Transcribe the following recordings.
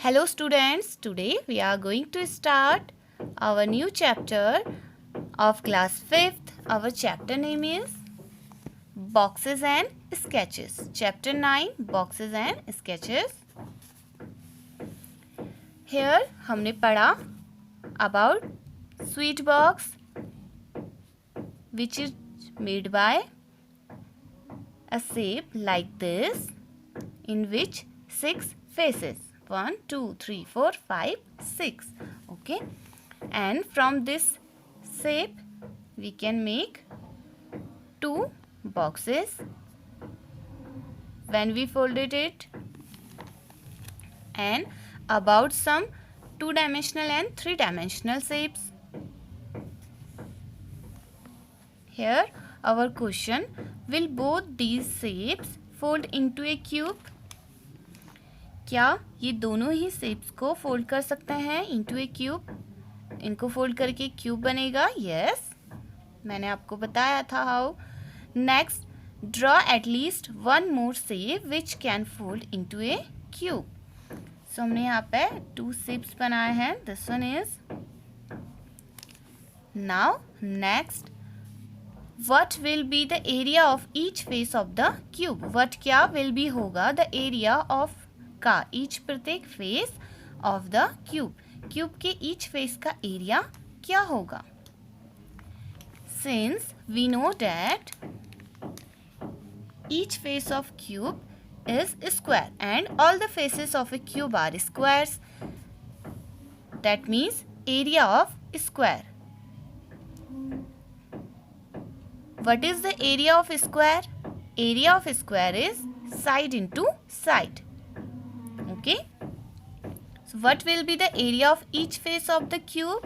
Hello students, today we are going to start our new chapter of class 5th. Our chapter name is Boxes and Sketches. Chapter 9 Boxes and Sketches. Here हमने पढ़ा about sweet box which is made by a shape like this in which 6 faces. 1, 2, 3, 4, 5, 6. Okay, and from this shape we can make 2 boxes when we folded it, and about some 2-dimensional and 3-dimensional shapes. Here our question: will both these shapes fold into a cube? क्या ये दोनों ही shapes को fold कर सकते हैं into a cube? इनको fold करके cube बनेगा. यस, मैंने आपको बताया था how. Next, draw at least one more shape which can fold into a cube. So हमने यहाँ पे 2 शेप्स बनाए हैं. This one is. Now next, what will be the area of each face of the cube? what क्या will be होगा the area of का each प्रत्येक face of the cube. Cube के each फेस का area क्या होगा? Since we know that each face of cube is square and all the faces of a cube are squares, that means area of square. What is the area of square? Area of square is side into side. Okay. So what will be the area of each face of the cube?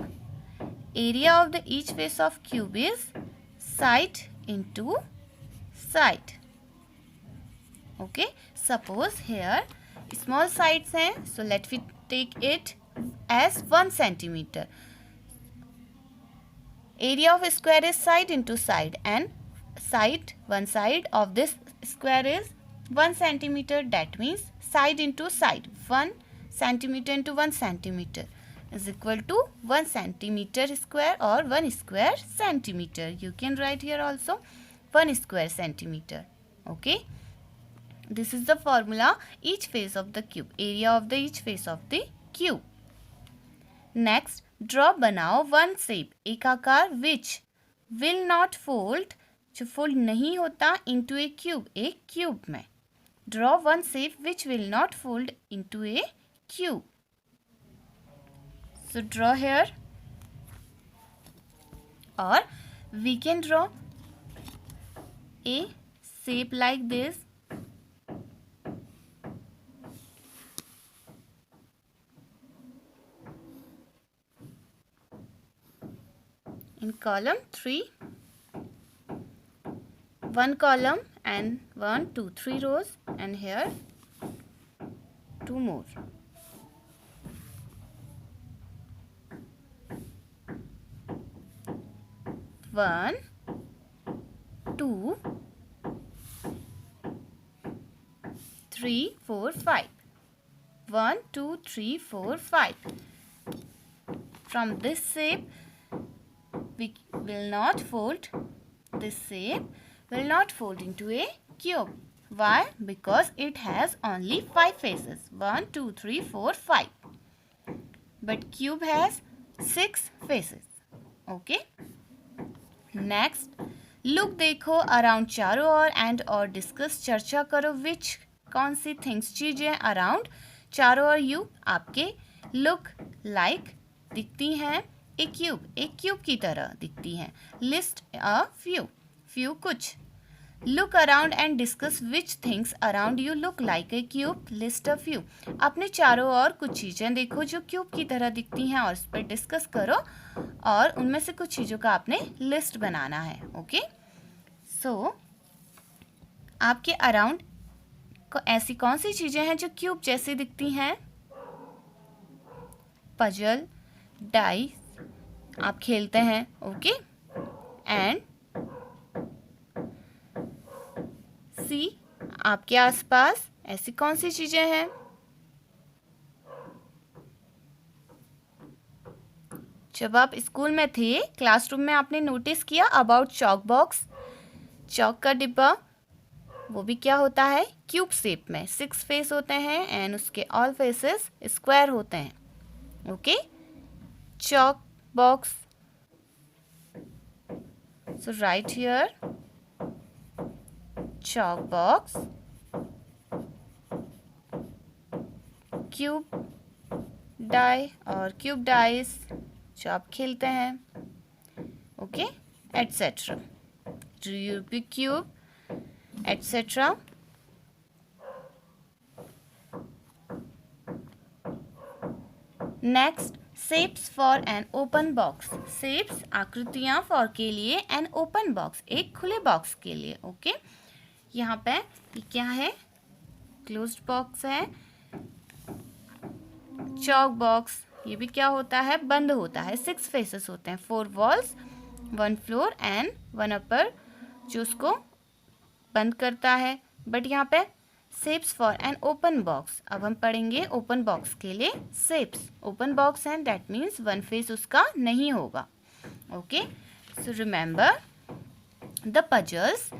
Area of the each face of cube is side into side. Okay. Suppose here small sides हैं, so let me take it as 1 centimeter. Area of square is side into side, and one side of this square is 1 centimeter. That means side into side, 1 centimeter into 1 centimeter is equal to 1 centimeter square or 1 square centimeter. You can write here also 1 square centimeter. Okay. This is the formula each face of the cube, area of the each face of the cube. Next, draw बनाओ one shape, एक आकार which will not fold, जो fold नहीं होता, into a cube, एक cube में. Draw one shape which will not fold into a cube. So draw here, और we can draw a shape like this. In column 3, 1 column and 1, 2, 3 rows, and here 2 more. One, 2, 3, 4, 5. 1, 2, 3, 4, 5. From this shape we will not fold, this shape will not fold into a cube. Why? Because it has only 5 faces. 1, 2, 3, 4, 5. But cube has 6 faces. Okay. Next, look देखो around चारों ओर and और discuss, चर्चा करो विच कौन see things चीजें around चारों ओर you आपके look like दिखती हैं एक क्यूब की तरह दिखती हैं. लिस्ट अ फ्यू कुछ. Look around and discuss which things around you look like a cube. List a few. अपने चारों ओर कुछ चीज़ें देखो जो क्यूब की तरह दिखती हैं और उस पर डिस्कस करो, और उनमें से कुछ चीज़ों का आपने लिस्ट बनाना है. ओके. सो आपके अराउंड को ऐसी कौन सी चीज़ें हैं जो क्यूब जैसी दिखती हैं? पजल, डाइस आप खेलते हैं. ओके. एंड सी, आपके आसपास ऐसी कौन सी चीज़ें हैं? जब आप स्कूल में थे, क्लासरूम में आपने नोटिस किया अबाउट चॉक बॉक्स, चॉक का डिब्बा, वो भी क्या होता है, क्यूब शेप में 6 फेस होते हैं एंड उसके ऑल फेसेस स्क्वायर होते हैं। Okay, chalk box. So right here chalk box, cube die और cube dice जो आप खेलते हैं, okay, etcetera, Rubik cube, etcetera. Next, shapes for an open box. Shapes आकृतियां फॉर के लिए, एन ओपन बॉक्स एक खुले बॉक्स के लिए। ओके, यहाँ पे ये क्या है, क्लोज्ड बॉक्स है। चॉक बॉक्स ये भी क्या होता है, बंद होता है। 6 फेसेस होते हैं, 4 वॉल्स, 1 फ्लोर एंड 1 अपर जो उसको बंद करता है। बट यहाँ पे shapes for an open box, अब हम पढ़ेंगे ओपन बॉक्स के लिए शेप्स। ओपन बॉक्स है दैट मीन्स 1 फेस उसका नहीं होगा। Okay, so remember the puzzles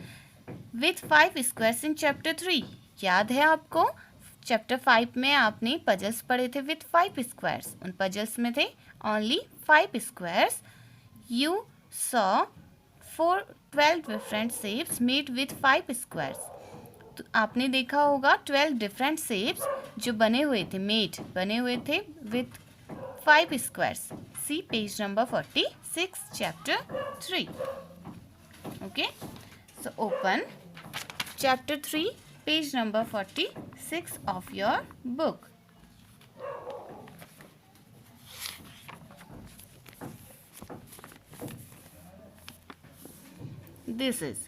with 5 squares in chapter 3। याद है आपको, चैप्टर 5 में आपने पजल्स पढ़े थे विथ 5 स्क्वायर्स। उन पजल्स में थे only 5 squares. You saw 12 different shapes made with 5 squares. तो आपने देखा होगा 12 डिफरेंट शेप्स जो बने हुए थे, बने हुए थे with 5 squares. See page number 46 chapter 3। Okay, so open chapter 3 page number 46 of your book. This is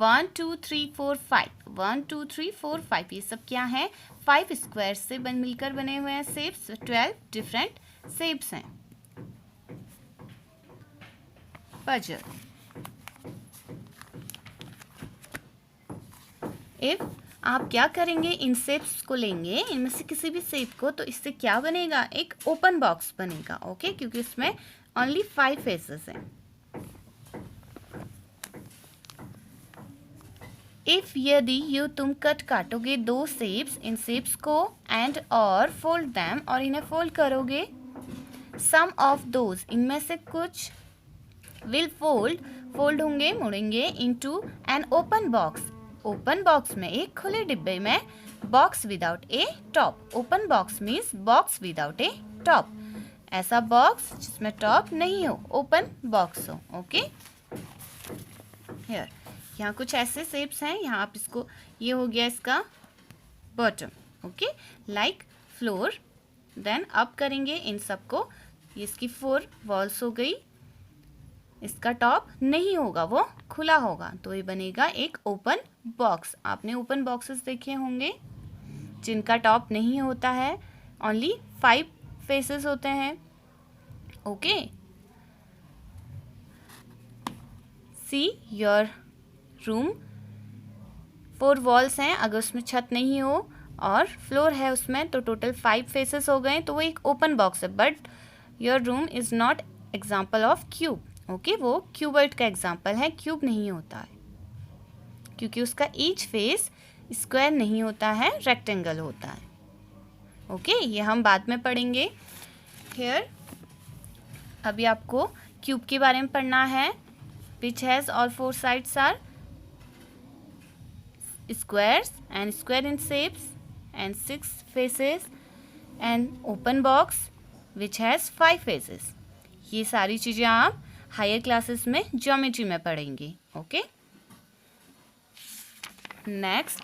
1 2 3 4 5 1 2 3 4 5 ये सब क्या है, 5 स्क्वायर से मिलकर बने हुए हैं शेप्स। 12 डिफरेंट शेप्स हैं। पजल, इफ आप क्या करेंगे, इन शेप्स को लेंगे, इनमें से किसी भी शेप को, तो इससे क्या बनेगा, एक ओपन बॉक्स बनेगा। ओके, क्योंकि इसमें ओनली 5 फेसेस हैं। इफ यदि तुम काटोगे 2 शेप्स, इन शेप्स को एंड और फोल्ड दैम और इन्हें फोल्ड करोगे, सम ऑफ दोज इनमें से कुछ विल फोल्ड होंगे, मुड़ेंगे into an open box. Open box में एक खुले डिब्बे में, box without a top. Open box means box without a top, ऐसा बॉक्स जिसमें टॉप नहीं हो, ओपन बॉक्स हो। ओके, हियर यहाँ कुछ ऐसे शेप्स हैं, यहाँ आप इसको, ये हो गया इसका bottom. Okay, like floor. Then up करेंगे इन सबको, ये इसकी 4 वॉल्स हो गई, इसका टॉप नहीं होगा, वो खुला होगा, तो ये बनेगा एक ओपन बॉक्स। आपने ओपन बॉक्सेस देखे होंगे जिनका टॉप नहीं होता है, ओनली 5 फेसेस होते हैं। Okay, see your room, 4 walls हैं, अगर उसमें छत नहीं हो और फ्लोर है उसमें, तो टोटल 5 फेसेस हो गए, तो वो एक ओपन बॉक्स है। But your room is not example of cube. Okay, वो क्यूबॉइड का एग्जाम्पल है, क्यूब नहीं होता है, क्योंकि उसका ईच फेस स्क्वायर नहीं होता है, रेक्टेंगल होता है। ओके, ये हम बाद में पढ़ेंगे। हियर अभी आपको क्यूब के बारे में पढ़ना है, which has all 4 sides are squares and square in shapes and 6 faces and open box which has 5 faces। ये सारी चीज़ें आप हायर क्लासेस में ज्योमेट्री में पढ़ेंगे। ओके, नेक्स्ट,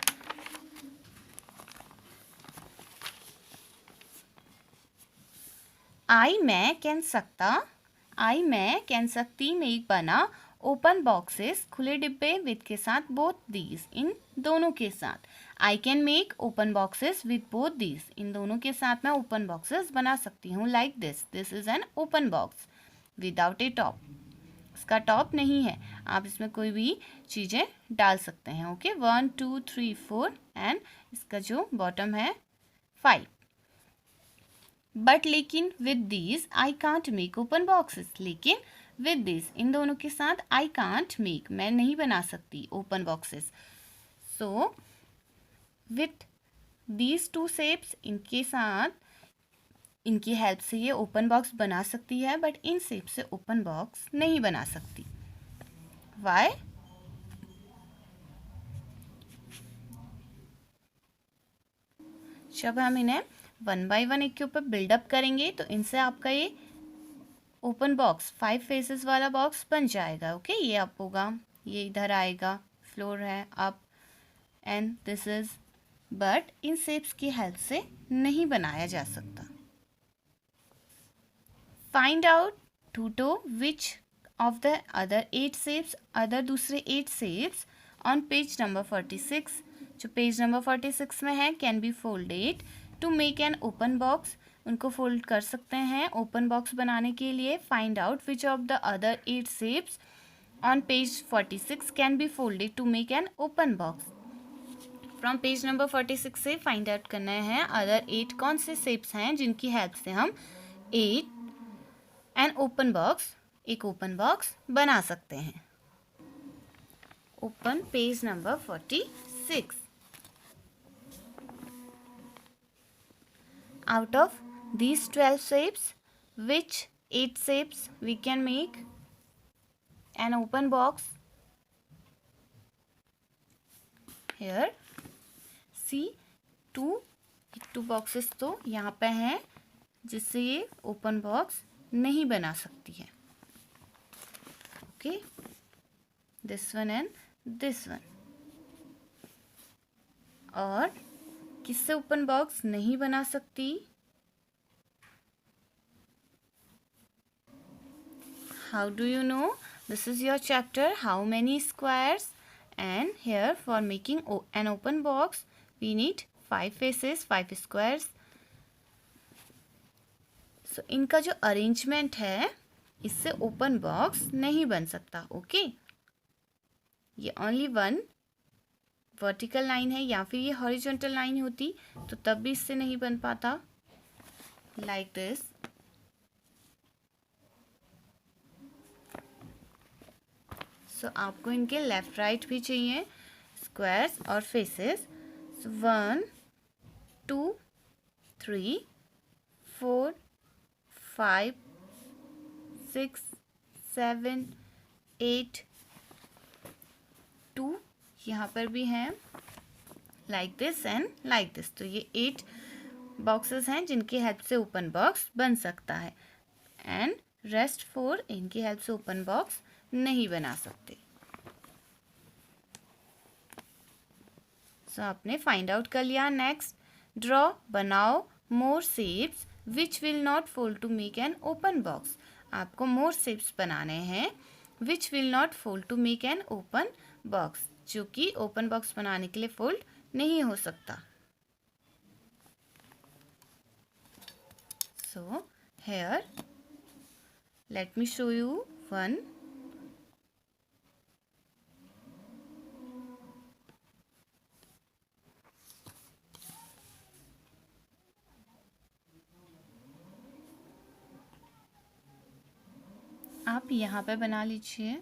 आई मैं कैन सकती मेक बना ओपन बॉक्सेस खुले डिब्बे विद के साथ बोथ दीज इन दोनों के साथ। I can make open boxes with both these, इन दोनों के साथ मैं ओपन बॉक्सेस बना सकती हूँ। Like this is an open box without a top, इसका टॉप नहीं है, आप इसमें कोई भी चीज़ें डाल सकते हैं। ओके, 1 2 3 4 एंड इसका जो बॉटम है 5। बट लेकिन with these I can't make open boxes, लेकिन विद दिस इन दोनों के साथ आई कांट मेक मैं नहीं बना सकती open boxes. So with these two shapes इनके साथ इनकी हेल्प से ये ओपन बॉक्स बना सकती है, बट इन शेप से ओपन बॉक्स नहीं बना सकती। वाई? जब हम इन्हें वन बाय वन एक के ऊपर बिल्डअप करेंगे तो इनसे आपका ये ओपन बॉक्स 5 फेसेस वाला बॉक्स बन जाएगा। ओके, ये अप होगा, ये इधर आएगा, फ्लोर है up and this is, but इन शेप्स की हेल्प से नहीं बनाया जा सकता। फाइंड आउट टूटो which of the other 8 shapes, other दूसरे 8 शेप्स ऑन पेज नंबर 46, जो पेज नंबर 46 में है, can be folded to make an open box, उनको फोल्ड कर सकते हैं ओपन बॉक्स बनाने के लिए। Find out which of the other 8 shapes on page 46 can be folded to make an open box. From page number 46 से find out करना है अदर 8 कौन से शेप्स हैं जिनकी हेल्प से हम एन ओपन बॉक्स, एक ओपन बॉक्स बना सकते हैं। Open page number 46। Out of these 12 shapes, which 8 shapes we can make an open box? Here, see two boxes तो यहाँ पे हैं जिससे ये ओपन बॉक्स नहीं बना सकती है। Okay, this one and this one. और किससे ओपन बॉक्स नहीं बना सकती? How do you know? This is your chapter how many squares, and here for making an open box we need 5 faces, 5 squares. So इनका जो arrangement है इससे open box नहीं बन सकता। ओके, ये ओनली वन वर्टिकल लाइन है, या फिर ये हॉरिजॉन्टल लाइन होती तो तब भी इससे नहीं बन पाता, लाइक दिस। सो आपको इनके लेफ्ट राइट भी चाहिए स्क्वायर्स और फेसेस। 1 2 3 4 5 6 7 8 2 यहाँ पर भी हैं, like this and like this. तो ये 8 बॉक्सेस हैं जिनकी हेल्प से ओपन बॉक्स बन सकता है, एंड रेस्ट 4 इनकी हेल्प से ओपन बॉक्स नहीं बना सकते। सो आपने फाइंड आउट कर लिया। नेक्स्ट, ड्रॉ, बनाओ more shapes which will not fold to make an open box. आपको मोर शेप्स बनाने हैं which will not fold to make an open box, जो कि ओपन बॉक्स बनाने के लिए फोल्ड नहीं हो सकता। So here let me show you one. आप यहाँ पे बना लीजिए।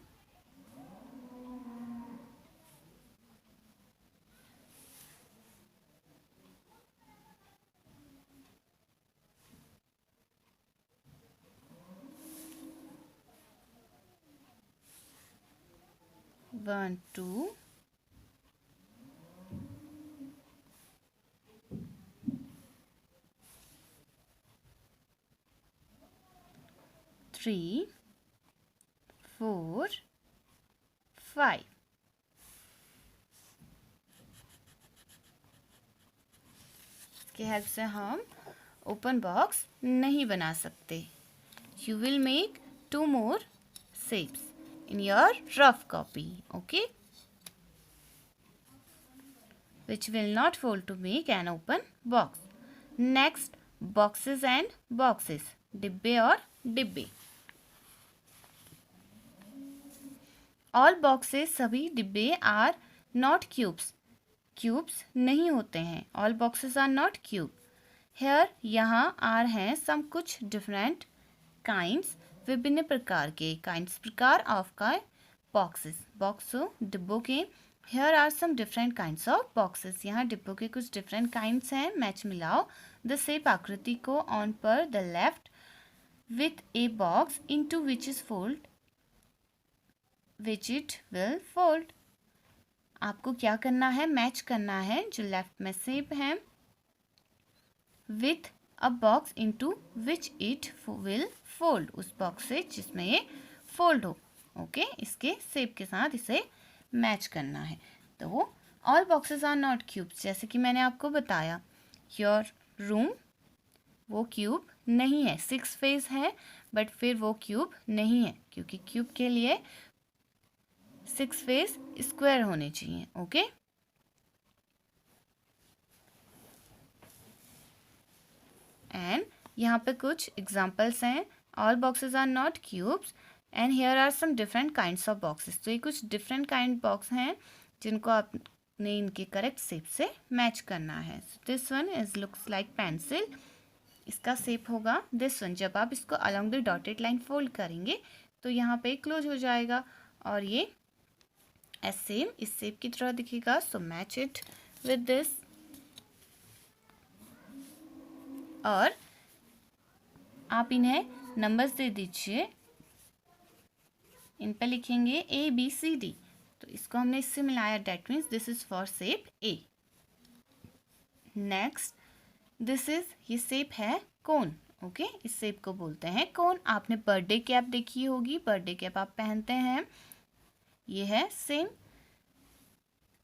One two three 4 5। इसकी हेल्प से हम ओपन बॉक्स नहीं बना सकते। You will make 2 more shapes in your rough copy, okay, which will not fold to make an open box. Next, boxes and boxes, डिब्बे और डिब्बे। ऑल बॉक्सेस, सभी डिब्बे आर नॉट क्यूब्स, क्यूब्स नहीं होते हैं। All boxes are not cube. Here यहाँ are हैं सम कुछ डिफरेंट काइंड्स, विभिन्न प्रकार के, काइंड्स प्रकार ऑफ का बॉक्सेस, बॉक्सों डिब्बों के। Here are some different kinds of boxes, यहाँ डिब्बों के कुछ डिफरेंट काइंड्स हैं, मैच मिलाओ। द शेप आकृति को ऑन पर the left with a box into which is fold which it will fold. आपको क्या करना है, मैच करना है जो लेफ्ट में शेप है with a box into which it will fold, उस बॉक्स से जिसमें ये फोल्ड हो। ओके, इसके शेप के साथ इसे मैच करना है। तो all boxes are not cubes, जैसे कि मैंने आपको बताया। योर रूम वो क्यूब नहीं है, 6 फेस है बट फिर वो क्यूब नहीं है, क्योंकि क्यूब के लिए 6 फेस स्क्वायर होने चाहिए। ओके, एंड यहाँ पे कुछ एग्जाम्पल्स हैं। All boxes are not cubes and here are some different kinds of boxes. तो ये कुछ डिफरेंट काइंड बॉक्स हैं जिनको आपने इनके करेक्ट शेप से मैच करना है। This one is looks like pencil, इसका शेप होगा दिस वन। जब आप इसको along the dotted line fold करेंगे तो यहाँ पे क्लोज हो जाएगा और ये एस सेम इस शेप की तरह दिखेगा। So match it with this. और आप इन्हें नंबर्स दे दीजिए, इन पे लिखेंगे ABCD, तो इसको हमने इससे मिलाया, that means this is for shape A। Next this is, ये शेप है कोन। ओके, इस शेप को बोलते हैं कोन। आपने बर्थडे कैप देखी होगी, बर्थडे कैप आप पहनते हैं, ये है सेम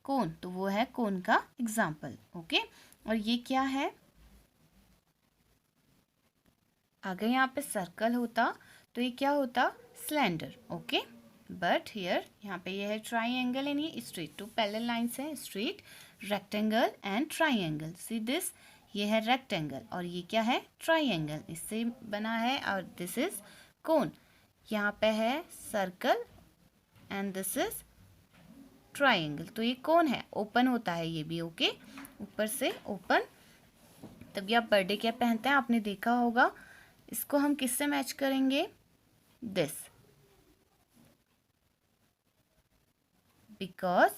कोन, तो वो है कोन का एग्जाम्पल। ओके, और ये क्या है, अगर यहाँ पे सर्कल होता तो ये क्या होता, सिलेंडर। ओके, बट हियर यहाँ पे ये है ट्राइंगल एंड ये स्ट्रेट, टू पैरेलल लाइंस है, straight, rectangle and triangle. See this, ये है रेक्टेंगल और ये क्या है, ट्राइंगल, इससे बना है। और दिस इज कोन, यहाँ पे है circle and this is triangle, तो ये कोन है, ओपन होता है ये भी। ओके, ऊपर से ओपन। तभी आप बर्थडे कैप पहनते हैं, आपने देखा होगा। इसको हम किससे मैच करेंगे, दिस, बिकॉज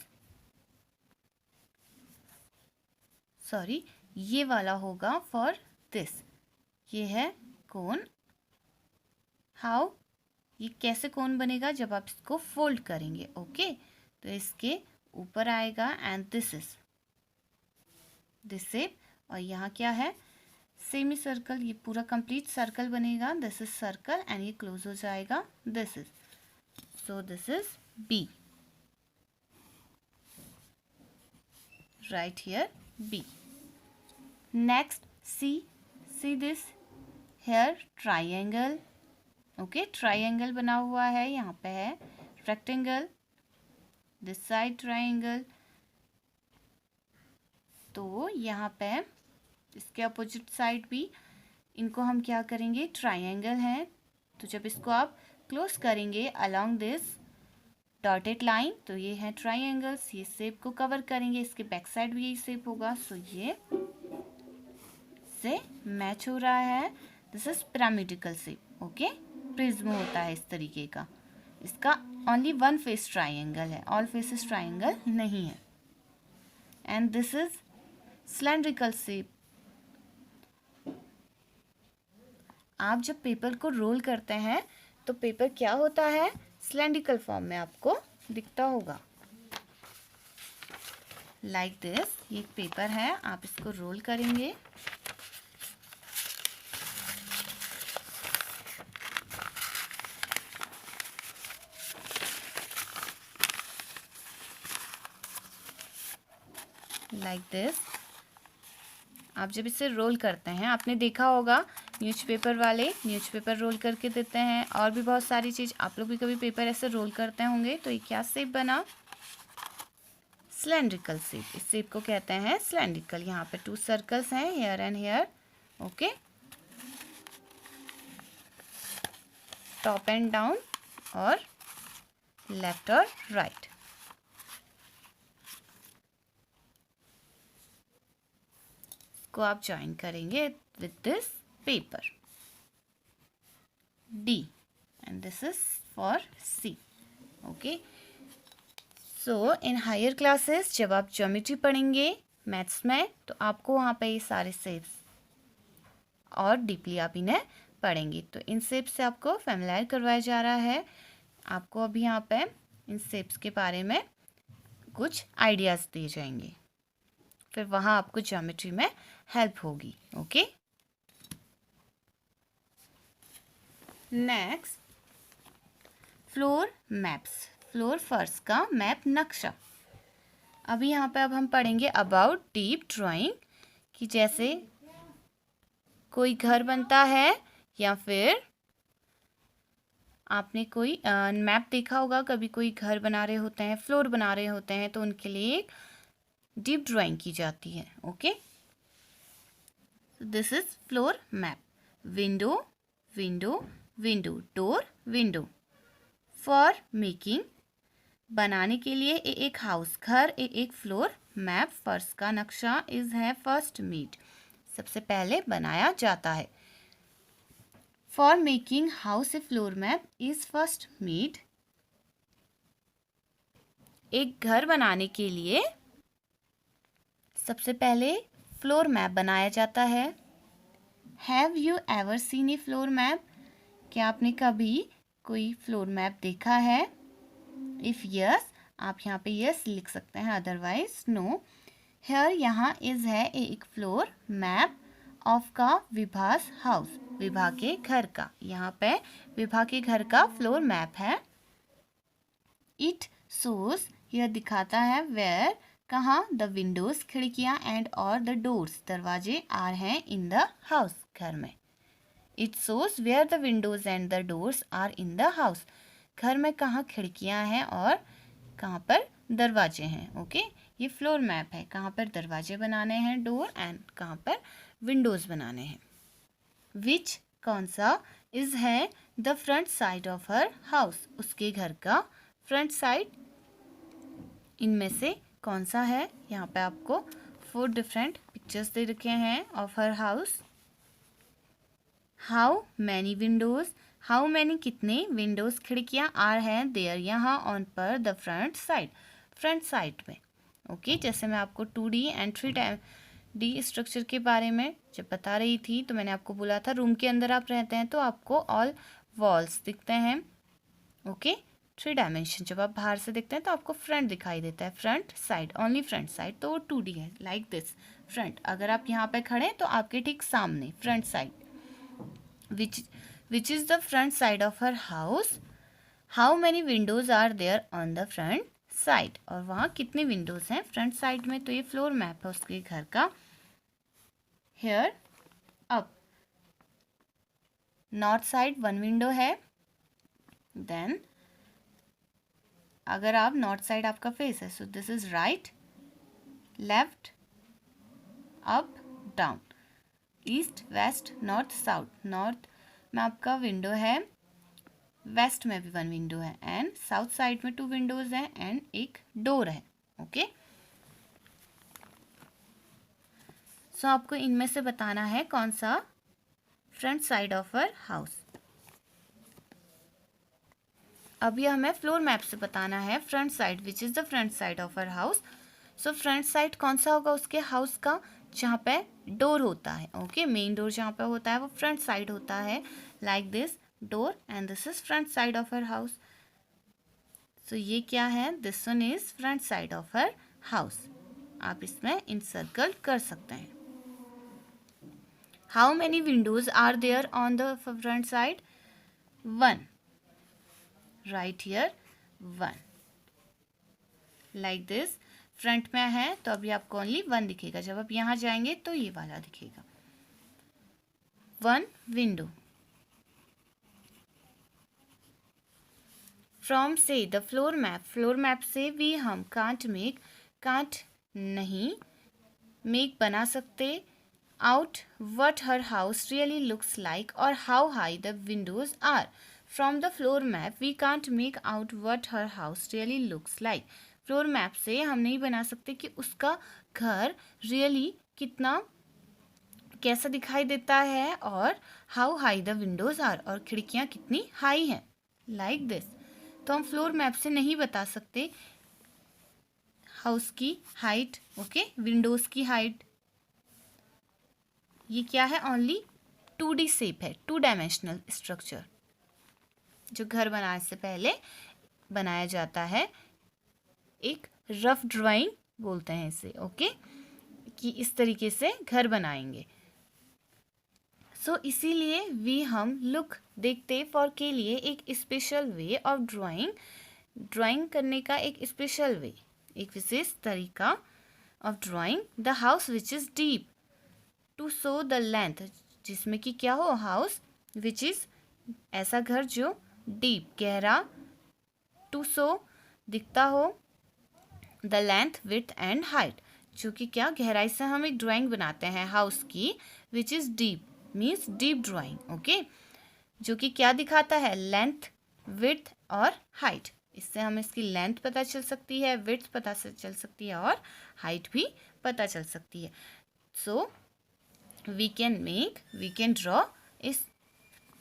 सॉरी ये वाला होगा फॉर दिस, ये है कोन। हाउ, ये कैसे कोन बनेगा, जब आप इसको फोल्ड करेंगे। ओके, तो इसके ऊपर आएगा and this is this shape, और यहाँ क्या है, सेमी सर्कल, ये पूरा कंप्लीट सर्कल बनेगा। दिस इज सर्कल एंड ये क्लोज हो जाएगा, this is, so this is B, right here B। next see this here triangle। Okay, triangle बना हुआ है, यहाँ पे है रेक्टेंगल, दिस साइड ट्राइंगल, तो यहाँ पे इसके अपोजिट साइड भी, इनको हम क्या करेंगे, ट्राइंगल है, तो जब इसको आप क्लोज करेंगे अलोंग दिस डॉटेड लाइन तो ये है ट्राइंगल्स, ये शेप को कवर करेंगे, इसके बैक साइड भी यही शेप होगा। सो ये से मैच हो रहा है, this is pyramidical shape. Okay, prism होता है इस तरीके का, इसका ओनली वन फेस ट्राइंगल है, ऑल फेसेस ट्राइंगल नहीं है। And this is cylindrical shape. आप जब पेपर को रोल करते हैं तो पेपर क्या होता है, सिलेंड्रिकल फॉर्म में आपको दिखता होगा, लाइक दिस। ये एक पेपर है, आप इसको रोल करेंगे, लाइक दिस। आप जब इसे रोल करते हैं, आपने देखा होगा न्यूज़पेपर वाले न्यूज़पेपर रोल करके देते हैं, और भी बहुत सारी चीज़, आप लोग भी कभी पेपर ऐसे रोल करते होंगे। तो ये क्या शेप बना, सिलेंड्रिकल शेप, इस शेप को कहते हैं सिलेंड्रिकल। यहाँ पे 2 सर्कल्स हैं, here and here. Okay, top and down और लेफ्ट और राइट। को आप ज्वाइन करेंगे with this paper. D and this is for C. Okay. So in higher classes जब आप ज्योमेट्री पढ़ेंगे मैथ्स में तो आपको वहाँ पे ये सारे शेप्स और डीपली आप इन्हें पढ़ेंगे। तो इन शेप्स से आपको फेमिलियर करवाया जा रहा है। आपको अभी यहाँ पे इन शेप्स के बारे में कुछ आइडियाज़ दिए जाएंगे, फिर वहाँ आपको ज्योमेट्री में हेल्प होगी। Okay. Next, floor maps, floor फर्श का मैप नक्शा। अभी यहाँ पे अब हम पढ़ेंगे अबाउट डीप ड्राइंग, कि जैसे कोई घर बनता है या फिर आपने कोई मैप देखा होगा, कभी कोई घर बना रहे होते हैं, फ्लोर बना रहे होते हैं, तो उनके लिए एक डीप ड्राइंग की जाती है। Okay, this is floor map. Window, window, window, door, window. For making, बनाने के लिए एक हाउस, घर, एक फ्लोर मैप, फर्श का नक्शा इज है फर्स्ट मेड, सबसे पहले बनाया जाता है। For making house A floor map is first made, एक घर बनाने के लिए सबसे पहले फ्लोर मैप बनाया जाता है। Have you ever seen A floor map, क्या आपने कभी कोई फ्लोर मैप देखा है? इफ यस, आप यहाँ पे यस लिख सकते हैं, अदरवाइज नो। हेयर, यहाँ इज है एक फ्लोर मैप ऑफ का विभास हाउस, विभा के घर का, यहाँ पे विभा के घर का फ्लोर मैप है। इट शोज, यह दिखाता है, वेयर, कहाँ, द विंडोज, खिड़कियाँ, एंड और द डोर्स, दरवाजे, आर हैं इन द हाउस, घर में। It shows where the windows and the doors are in the house, घर में कहाँ खिड़कियाँ हैं और कहाँ पर दरवाजे हैं। ओके, ये फ्लोर मैप है, कहाँ पर दरवाजे बनाने हैं, डोर, एंड कहाँ पर विंडोज बनाने हैं। विच, कौन सा, इज है the front side of her house, उसके घर का फ्रंट साइड, इनमें से कौन सा है। यहाँ पे आपको 4 डिफरेंट पिक्चर्स दे रखे हैं of her house. How many Windows, how many कितने, विंडोज खिड़कियाँ, आर हैं देयर यहाँ ऑन पर the front side, front side में। ओके, जैसे मैं आपको 2D एंड 3D स्ट्रक्चर के बारे में जब बता रही थी तो मैंने आपको बोला था रूम के अंदर आप रहते हैं तो आपको ऑल वॉल्स दिखते हैं। ओके, 3 डायमेंशन, जब आप बाहर से देखते हैं तो आपको फ्रंट दिखाई देता है, front side, only front side, तो वो 2D है, लाइक दिस फ्रंट। अगर आप यहाँ पे खड़े हैं तो आपके ठीक सामने front side. Which is the front side of her house, how many windows are there on the front side, और वहाँ कितने विंडोज हैं फ्रंट साइड में, तो ये फ्लोर मैप है उसके घर का। Here up, north side 1 window है, देन अगर आप नॉर्थ साइड आपका फेस है, so this is right, left, up, down, east, west, north, south. North में आपका विंडो है, वेस्ट में भी 1 विंडो है, एंड साउथ साइड में 2 विंडोज हैं एंड एक डोर है। ओके, सो आपको इनमें से बताना है कौन सा front side of our house. अभी हमें फ्लोर मैप से बताना है front side, which is the front side of our house. So front side कौन सा होगा उसके हाउस का, जहाँ पे डोर होता है। ओके, मेन डोर जहाँ पे होता है वो फ्रंट साइड होता है, like this door, and this is front side of her house. So ये क्या है, this one is front side of her house, आप इसमें इंसर्कल कर सकते हैं। How many windows are there on the front side, 1, right here 1, like this. Front में है तो अभी आपको ओनली 1 दिखेगा, जब आप यहाँ जाएंगे तो ये वाला दिखेगा, 1 विंडो। फ्रॉम से the floor map, floor map से भी हम कांट मेक, कांट नहीं, मेक बना सकते, out what her house really looks like, और how high the windows are. From the floor map we can't make out what her house really looks like, floor map से हम नहीं बना सकते कि उसका घर रियली कैसा दिखाई देता है और how high the windows are, और खिड़कियाँ कितनी हाई हैं, लाइक दिस। तो हम फ्लोर मैप से नहीं बता सकते हाउस की हाइट, ओके, विंडोज की हाइट। ये क्या है, ओनली 2D शेप है, 2 डायमेंशनल स्ट्रक्चर जो घर बनाने से पहले बनाया जाता है। एक रफ ड्राइंग बोलते हैं इसे, ओके, कि इस तरीके से घर बनाएंगे। सो इसीलिए वी हम लुक देखते फॉर के लिए एक स्पेशल वे ऑफ ड्राइंग करने का एक स्पेशल वे, एक विशेष तरीका of drawing the house which is deep to show the length, जिसमें कि क्या हो, हाउस विच इज़ ऐसा घर जो डीप गहरा, टू शो दिखता हो, the length width and height, जो कि क्या गहराई से हम एक ड्राइंग बनाते हैं हाउस की, विच is deep means deep drawing, okay, जो कि क्या दिखाता है, लेंथ विड्थ और हाइट। इससे हमें इसकी लेंथ पता चल सकती है, विड्थ पता चल सकती है और हाइट भी पता चल सकती है। So we can draw is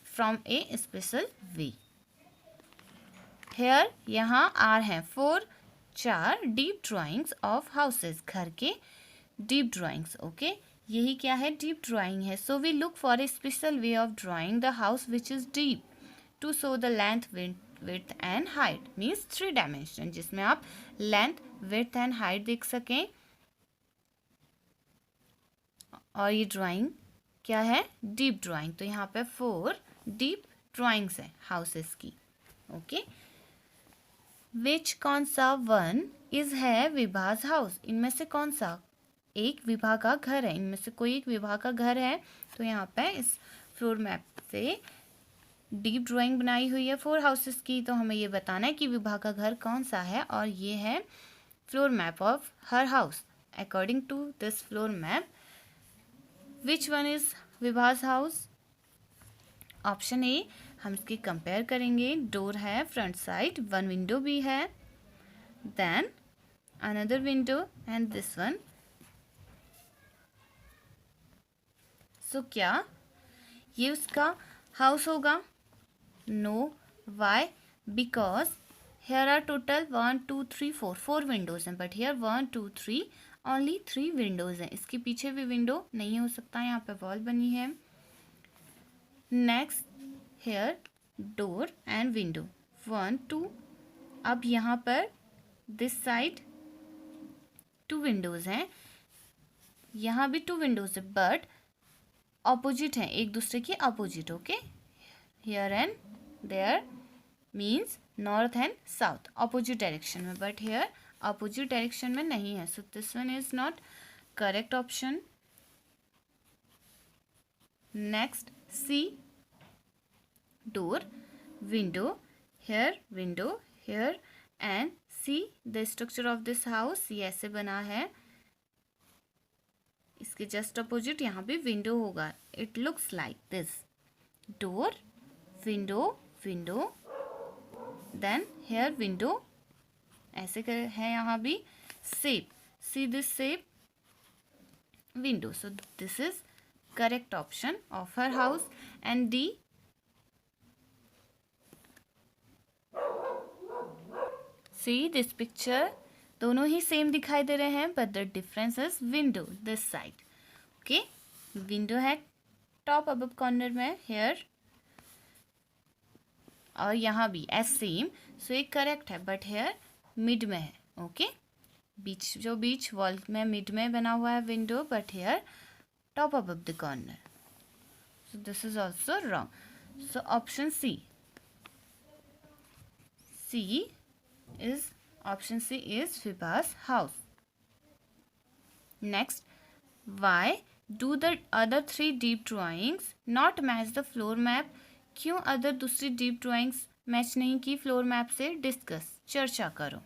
from a special way. Here यहाँ आर हैं 4 डीप ड्राइंग्स ऑफ हाउसेस, घर के डीप ड्राइंग्स, ओके, यही क्या है, डीप ड्राइंग है। So we look for a special way of drawing the house which is deep to show the length width and height, means 3 dimension, जिसमें आप length width and height देख सकें। और ये ड्राइंग क्या है, डीप ड्राइंग। तो यहाँ पे 4 डीप ड्राइंग्स हैं हाउसेस की, ओके। विच कौन सा वन इज है विभाज हाउस, इनमें से कौन सा एक विभा का घर है, इनमें से कोई एक विभा का घर है। तो यहाँ पे इस फ्लोर मैप से डीप ड्राइंग बनाई हुई है 4 हाउसेस की, तो हमें ये बताना है कि विभा का घर कौन सा है, और ये है floor map of her house. According to this floor map which one is विभाज हाउस, ऑप्शन ए, हम इसकी कंपेयर करेंगे। डोर है फ्रंट साइड, 1 विंडो भी है, then another window and this one. So क्या ये उसका हाउस होगा? No, why? Because here are total 1 2 3 4 windows हैं, बट हेयर 1 2 3 ओनली 3 विंडोज हैं। इसके पीछे भी विंडो नहीं हो सकता, यहाँ पे वॉल बनी है। Next here door and window 1 2, अब यहाँ पर दिस साइड 2 विंडोज हैं, यहाँ भी 2 विंडोज है, बट ऑपोजिट हैं, एक दूसरे के opposite, okay, here and there means north and south, opposite direction में, बट हेयर ऑपोजिट डायरेक्शन में नहीं है। So this one is not correct option. Next C, door window, here and see the structure of this house, ये ऐसे बना है, इसके just opposite यहाँ पे विंडो होगा। It looks like this, door window window, then here window, ऐसे कर है यहाँ भी shape, see this shape window. So this is correct option of her house. And D, see this picture, दोनों ही सेम दिखाई दे रहे हैं, but the difference is window this side, okay, window है टॉप अबव कॉर्नर में here, और यहाँ भी एज सेम, सो एक करेक्ट है, बट हेयर मिड में है, ओके, बीच वॉल में मिड में बना हुआ है window, but here top above the corner, so this is also wrong. So option C is option C is Vibha's house. Next, why do the other 3 deep drawings not match the floor map? क्यों other दूसरी deep drawings match नहीं की floor map से? Discuss, चर्चा करो।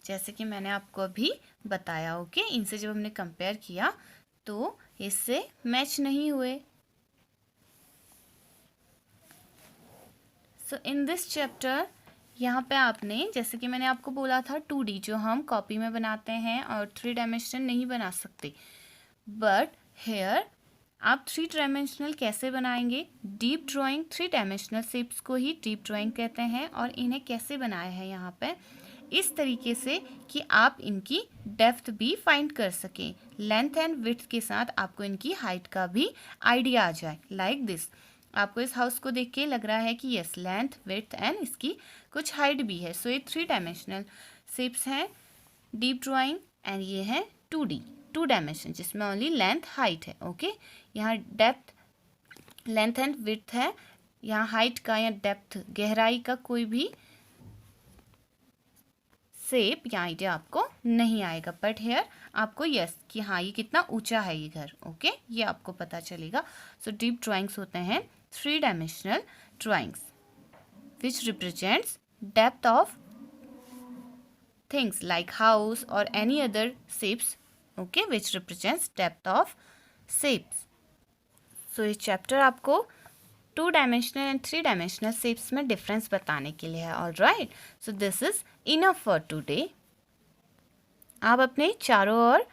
जैसे कि मैंने आपको अभी बताया, ओके, इनसे जब हमने कंपेयर किया तो इससे मैच नहीं हुए। सो इन दिस चैप्टर यहाँ पे आपने, जैसे कि मैंने आपको बोला था 2D जो हम कॉपी में बनाते हैं और 3 डायमेंशन नहीं बना सकते, बट हेयर आप 3 डायमेंशनल कैसे बनाएंगे? डीप ड्राइंग 3 डायमेंशनल शेप्स को ही डीप ड्राइंग कहते हैं और इन्हें कैसे बनाया है यहाँ पे इस तरीके से कि आप इनकी डेप्थ भी फाइंड कर सकें। लेंथ एंड विड्थ के साथ आपको इनकी हाइट का भी आइडिया आ जाए। लाइक दिस, आपको इस हाउस को देख के लग रहा है कि यस लेंथ विड्थ एंड इसकी कुछ हाइट भी है। सो ये 3 डायमेंशनल शेप्स हैं डीप ड्राइंग एंड ये है 2D 2 डायमेंशन जिसमें ओनली लेंथ हाइट है। ओके, यहाँ डेप्थ लेंथ एंड विड्थ है, यहाँ हाइट का या डेप्थ गहराई का कोई भी शेप या आइडिया आपको नहीं आएगा। बट हेयर आपको यस कि हाँ ये कितना ऊंचा है ये घर। ओके, ये आपको पता चलेगा। सो डीप ड्राइंग्स होते हैं 3 dimensional drawings which represents depth of things like house or any other shapes, okay, which represents depth of shapes. So इस चैप्टर आपको 2 डायमेंशनल एंड 3 डायमेंशनल शेप्स में डिफरेंस बताने के लिए है। All right, so this is enough for today. आप अपने चारों ओर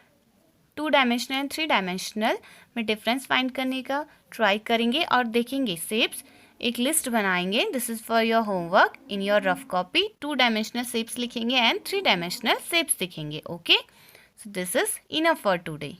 2 डायमेंशनल एंड 3 डायमेंशनल में डिफरेंस फाइंड करने का ट्राई करेंगे और देखेंगे शेप्स, एक लिस्ट बनाएंगे। This is for your homework in your rough copy. 2 dimensional shapes लिखेंगे एंड 3 डायमेंशनल शेप्स लिखेंगे। Okay, so this is enough for today.